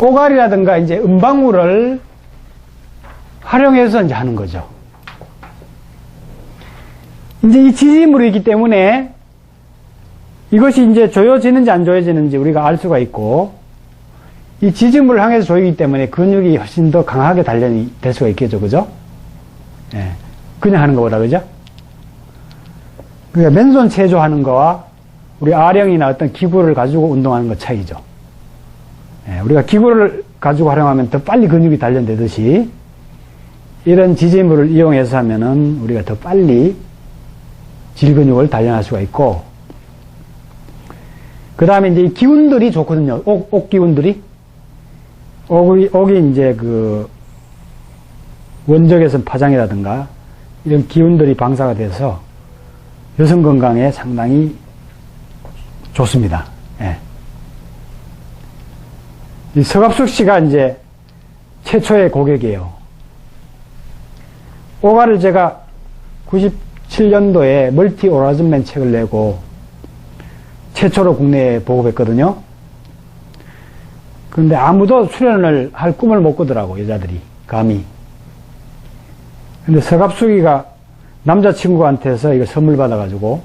오갈이라든가 이제 음방울을 활용해서 이제 하는 거죠. 이제 이 지지물이기 때문에 이것이 이제 조여지는지 안 조여지는지 우리가 알 수가 있고, 이 지지물을 향해서 조이기 때문에 근육이 훨씬 더 강하게 단련이 될 수가 있겠죠. 그죠? 예. 그냥 하는 것보다, 그죠? 그러니까 맨손 체조하는 거와 우리 아령이나 어떤 기구를 가지고 운동하는 것 차이죠. 예. 우리가 기구를 가지고 활용하면 더 빨리 근육이 단련되듯이 이런 지지물을 이용해서 하면은 우리가 더 빨리 질근육을 단련할 수가 있고, 그 다음에 이제 이 기운들이 좋거든요. 옥 기운들이. 옥이 이제 그 원적외선 파장이라든가 이런 기운들이 방사가 돼서 여성 건강에 상당히 좋습니다. 예. 이 서갑숙 씨가 이제 최초의 고객이에요. 오갈을 제가 97년도에 멀티 오라즘맨 책을 내고 최초로 국내에 보급했거든요. 그런데 아무도 출연을 할 꿈을 못 꾸더라고, 여자들이. 감히. 근데 서갑숙이가 남자친구한테서 이거 선물 받아가지고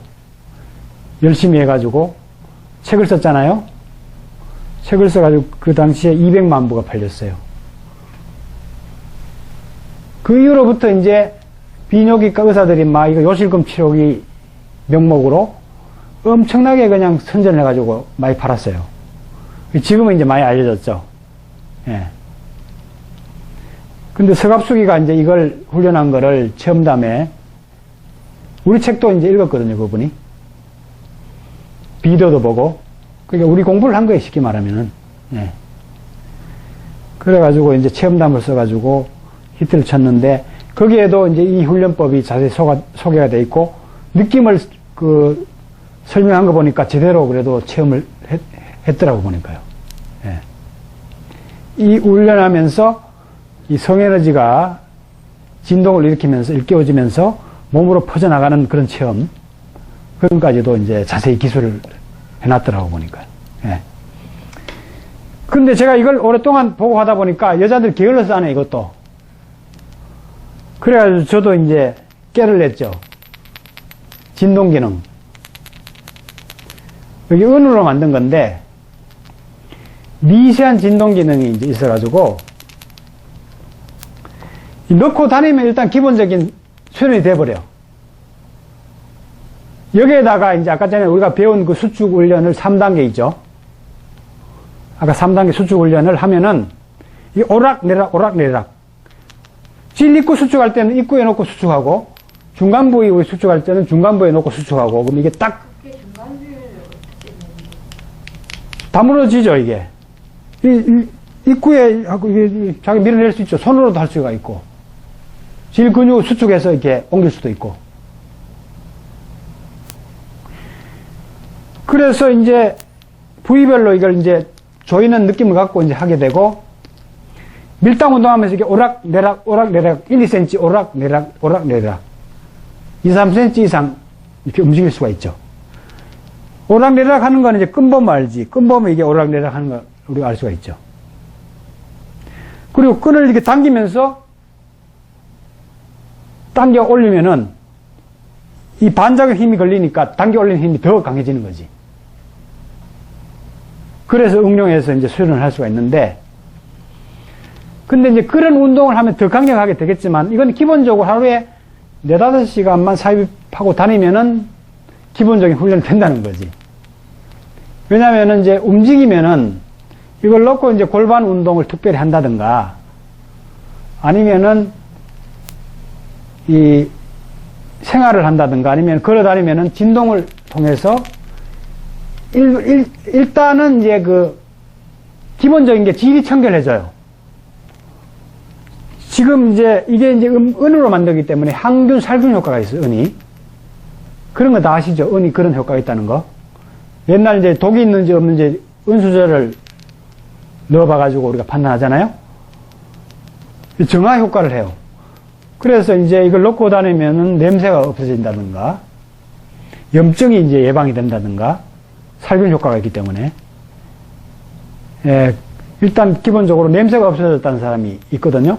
열심히 해가지고 책을 썼잖아요. 책을 써가지고 그 당시에 200만 부가 팔렸어요. 그 이후로부터 이제 비뇨기과 의사들이 막 이거 요실금 치료기 명목으로 엄청나게 그냥 선전을 해가지고 많이 팔았어요. 지금은 이제 많이 알려졌죠. 예. 근데 서갑숙이가 이제 이걸 훈련한 거를 체험담에 우리 책도 이제 읽었거든요, 그분이. 비디오도 보고. 그러니까 우리 공부를 한 거예요, 쉽게 말하면은. 예. 그래가지고 이제 체험담을 써가지고 히트를 쳤는데, 거기에도 이제 이 훈련법이 자세히 소개가 돼 있고, 느낌을 설명한 거 보니까 제대로 그래도 체험을 했더라고, 보니까요. 예. 이 훈련하면서 이 성에너지가 진동을 일깨워지면서 몸으로 퍼져나가는 그런 체험, 그런 까지도 이제 자세히 기술을 해놨더라고, 보니까요. 예. 근데 제가 이걸 오랫동안 보고 하다 보니까 여자들 게을러서 안 해, 이것도. 그래가지고 저도 이제 깨를 냈죠. 진동기능. 여기 은으로 만든 건데, 미세한 진동기능이 이제 있어가지고, 넣고 다니면 일단 기본적인 수련이 돼버려. 여기에다가 이제 아까 전에 우리가 배운 그 수축 훈련을 3단계 있죠. 아까 3단계 수축 훈련을 하면은, 이 오락내락, 오락내락. 질 입구 수축할 때는 입구에 놓고 수축하고, 중간 부위 우리 수축할 때는 중간 부위에 놓고 수축하고, 그럼 이게 딱, 다 무너지죠, 이게. 입구에 하고 이게 자기 밀어낼 수 있죠. 손으로도 할 수가 있고. 질 근육 수축해서 이렇게 옮길 수도 있고. 그래서 이제 부위별로 이걸 이제 조이는 느낌을 갖고 이제 하게 되고, 밀당 운동하면서 이렇게 오락내락, 오락내락, 1, 2cm 오락내락, 오락내락. 2, 3cm 이상 이렇게 움직일 수가 있죠. 오락내락 하는 거는 이제 끈보면 알지. 끈보면 이게 오락내락 하는 거 우리가 알 수가 있죠. 그리고 끈을 이렇게 당기면서 당겨 올리면은 이 반작용 힘이 걸리니까 당겨 올리는 힘이 더 강해지는 거지. 그래서 응용해서 이제 수련을 할 수가 있는데, 근데 이제 그런 운동을 하면 더 강력하게 되겠지만, 이건 기본적으로 하루에 4, 5시간만 삽입하고 다니면은 기본적인 훈련이 된다는 거지. 왜냐면은 이제 움직이면은 이걸 놓고 이제 골반 운동을 특별히 한다든가, 아니면은 이 생활을 한다든가, 아니면 걸어 다니면은 진동을 통해서 일단은 이제 그 기본적인 게 질이 청결해져요. 지금 이제 이게 이제 은으로 만들기 때문에 항균, 살균 효과가 있어요, 은이. 그런 거 다 아시죠? 은이 그런 효과가 있다는 거. 옛날 이제 독이 있는지 없는지 은수저를 넣어봐가지고 우리가 판단하잖아요? 정화 효과를 해요. 그래서 이제 이걸 넣고 다니면은 냄새가 없어진다든가, 염증이 이제 예방이 된다든가, 살균 효과가 있기 때문에. 예, 일단 기본적으로 냄새가 없어졌다는 사람이 있거든요.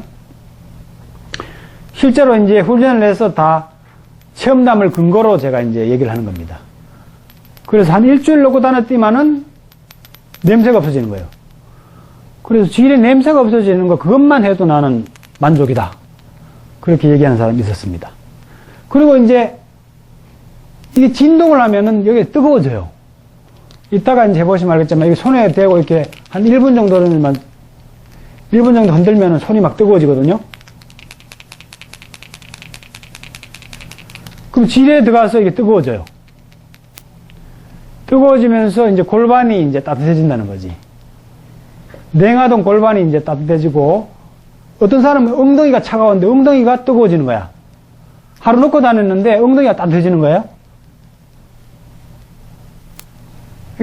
실제로 이제 훈련을 해서 다 체험담을 근거로 제가 이제 얘기를 하는 겁니다. 그래서 한 일주일 놓고 다녔더니만은 냄새가 없어지는 거예요. 그래서 쥐의 냄새가 없어지는 거 그것만 해도 나는 만족이다. 그렇게 얘기하는 사람이 있었습니다. 그리고 이제 이게 진동을 하면은 여기 뜨거워져요. 이따가 이제 해보시면 알겠지만 여기 손에 대고 이렇게 한 1분 정도만 1분 정도 흔들면은 손이 막 뜨거워지거든요. 그럼 질에 들어가서 이게 뜨거워져요. 뜨거워지면서 이제 골반이 이제 따뜻해진다는 거지. 냉하던 골반이 이제 따뜻해지고, 어떤 사람은 엉덩이가 차가운데 엉덩이가 뜨거워지는 거야. 하루 놓고 다녔는데 엉덩이가 따뜻해지는 거예요.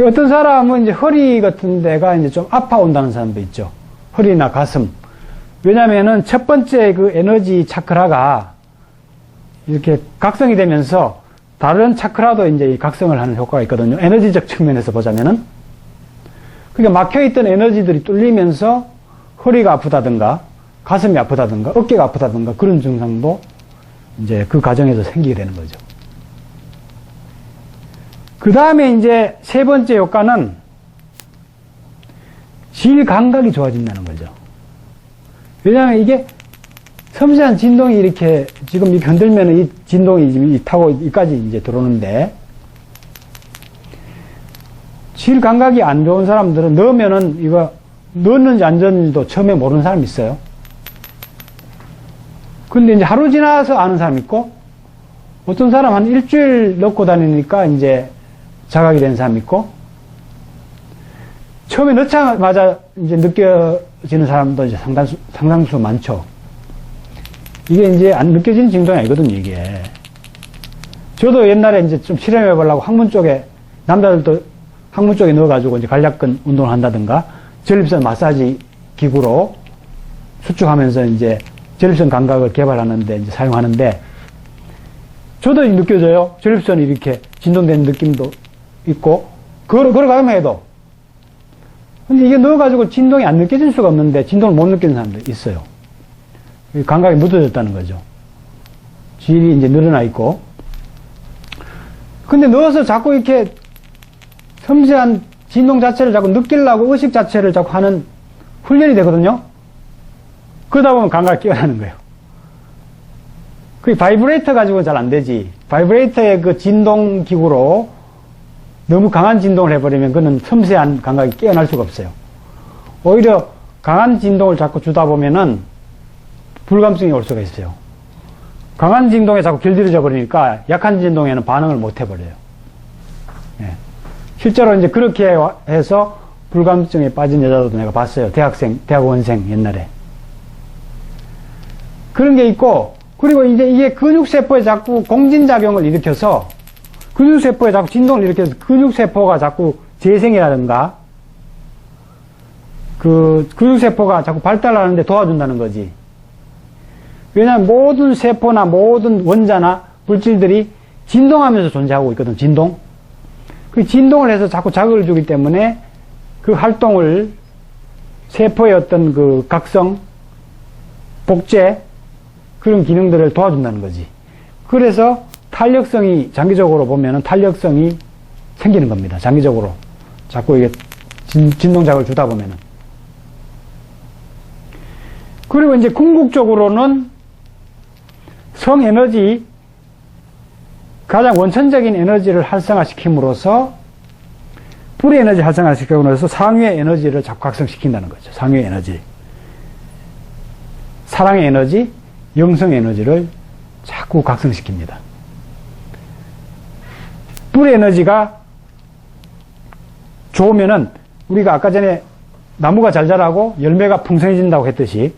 어떤 사람은 이제 허리 같은 데가 이제 좀 아파온다는 사람도 있죠. 허리나 가슴. 왜냐면은 첫 번째 그 에너지 차크라가 이렇게 각성이 되면서 다른 차크라도 이제 각성을 하는 효과가 있거든요. 에너지적 측면에서 보자면은. 그러니까 막혀있던 에너지들이 뚫리면서 허리가 아프다든가 가슴이 아프다든가 어깨가 아프다든가 그런 증상도 이제 그 과정에서 생기게 되는 거죠. 그 다음에 이제 세 번째 효과는 질 감각이 좋아진다는 거죠. 왜냐하면 이게 섬세한 진동이 이렇게 지금 이렇게 흔들면 이 진동이 타고 이까지 이제 들어오는데 질 감각이 안 좋은 사람들은 넣으면은 이거 넣었는지 안 넣었는지도 처음에 모르는 사람이 있어요. 근데 이제 하루 지나서 아는 사람이 있고 어떤 사람 한 일주일 넣고 다니니까 이제 자각이 된 사람이 있고 처음에 넣자마자 이제 느껴지는 사람도 이제 상당수 많죠. 이게 이제 안 느껴지는 진동이 아니거든요, 이게. 저도 옛날에 이제 좀 실험해 보려고 항문 쪽에, 남자들도 항문 쪽에 넣어가지고 이제 관략근 운동을 한다든가, 전립선 마사지 기구로 수축하면서 이제 전립선 감각을 개발하는데 이제 사용하는데, 저도 느껴져요. 전립선이 이렇게 진동되는 느낌도 있고, 걸어가기만 해도. 근데 이게 넣어가지고 진동이 안 느껴질 수가 없는데, 진동을 못 느끼는 사람도 있어요. 감각이 묻어졌다는 거죠. 질이 이제 늘어나 있고. 근데 넣어서 자꾸 이렇게 섬세한 진동 자체를 자꾸 느끼려고 의식 자체를 자꾸 하는 훈련이 되거든요. 그러다 보면 감각이 깨어나는 거예요. 그 바이브레이터 가지고는 잘 안 되지. 바이브레이터의 그 진동 기구로 너무 강한 진동을 해버리면 그는 섬세한 감각이 깨어날 수가 없어요. 오히려 강한 진동을 자꾸 주다 보면은 불감증이 올 수가 있어요. 강한 진동에 자꾸 길들여져 버리니까 약한 진동에는 반응을 못 해버려요. 예. 실제로 이제 그렇게 해서 불감증에 빠진 여자도 내가 봤어요. 대학원생 옛날에. 그런 게 있고, 그리고 이제 이게 근육세포에 자꾸 공진작용을 일으켜서, 근육세포에 자꾸 진동을 일으켜서 근육세포가 자꾸 재생이라든가, 그 근육세포가 자꾸 발달하는데 도와준다는 거지. 왜냐하면 모든 세포나 모든 원자나 물질들이 진동하면서 존재하고 있거든, 진동. 그 진동을 해서 자꾸 자극을 주기 때문에 그 활동을 세포의 어떤 그 각성, 복제, 그런 기능들을 도와준다는 거지. 그래서 탄력성이, 장기적으로 보면은 탄력성이 생기는 겁니다. 장기적으로. 자꾸 이게 진동작을 주다 보면은. 그리고 이제 궁극적으로는 성에너지, 가장 원천적인 에너지를 활성화시킴으로써 뿌리 에너지 활성화시킴으로써 상위의 에너지를 자꾸 각성시킨다는 거죠. 상위의 에너지. 사랑의 에너지, 영성의 에너지를 자꾸 각성시킵니다. 뿌리 에너지가 좋으면은 우리가 아까 전에 나무가 잘 자라고 열매가 풍성해진다고 했듯이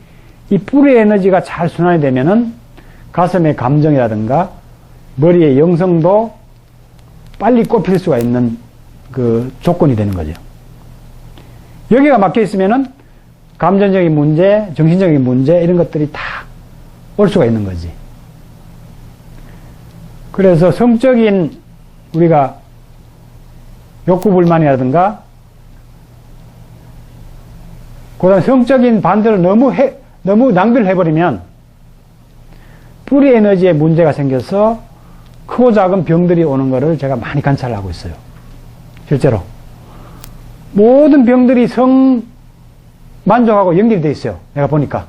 이 뿌리 에너지가 잘 순환이 되면은 가슴의 감정이라든가 머리의 영성도 빨리 꽃필 수가 있는 그 조건이 되는 거죠. 여기가 막혀 있으면은 감정적인 문제, 정신적인 문제 이런 것들이 다 올 수가 있는 거지. 그래서 성적인 우리가 욕구불만이라든가 그다음 성적인 반대로 너무 낭비를 해버리면 뿌리 에너지에 문제가 생겨서 크고 작은 병들이 오는 거를 제가 많이 관찰하고 있어요. 실제로. 모든 병들이 만족하고 연결이 돼 있어요. 내가 보니까.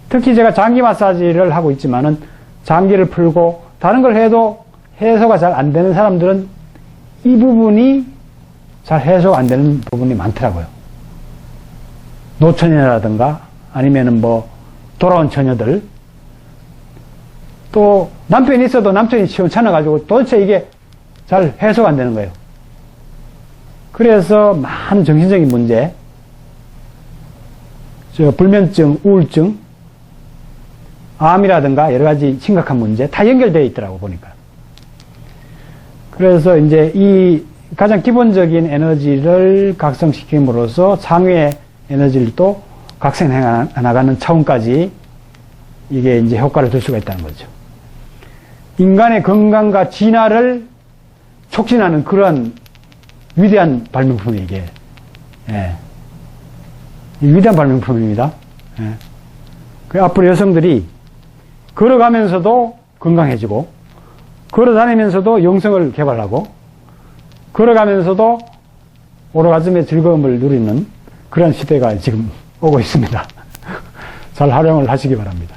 특히 제가 장기 마사지를 하고 있지만은 장기를 풀고 다른 걸 해도 해소가 잘 안 되는 사람들은 이 부분이 잘 해소가 안 되는 부분이 많더라고요. 노처녀라든가 아니면은 뭐 돌아온 처녀들, 또 남편이 있어도 남편이 시원찮아가지고 도대체 이게 잘 해소가 안 되는 거예요. 그래서 많은 정신적인 문제, 불면증, 우울증, 암이라든가 여러 가지 심각한 문제 다 연결되어 있더라고 보니까. 그래서 이제 이 가장 기본적인 에너지를 각성시킴으로써 장외의 에너지를 또 각성해 나가는 차원까지 이게 이제 효과를 줄 수가 있다는 거죠. 인간의 건강과 진화를 촉진하는 그런 위대한 발명품이 이게, 예. 위대한 발명품입니다. 예. 그 앞으로 여성들이 걸어가면서도 건강해지고, 걸어다니면서도 영성을 개발하고, 걸어가면서도 오르가즘의 즐거움을 누리는 그런 시대가 지금 오고 있습니다. 잘 활용을 하시기 바랍니다.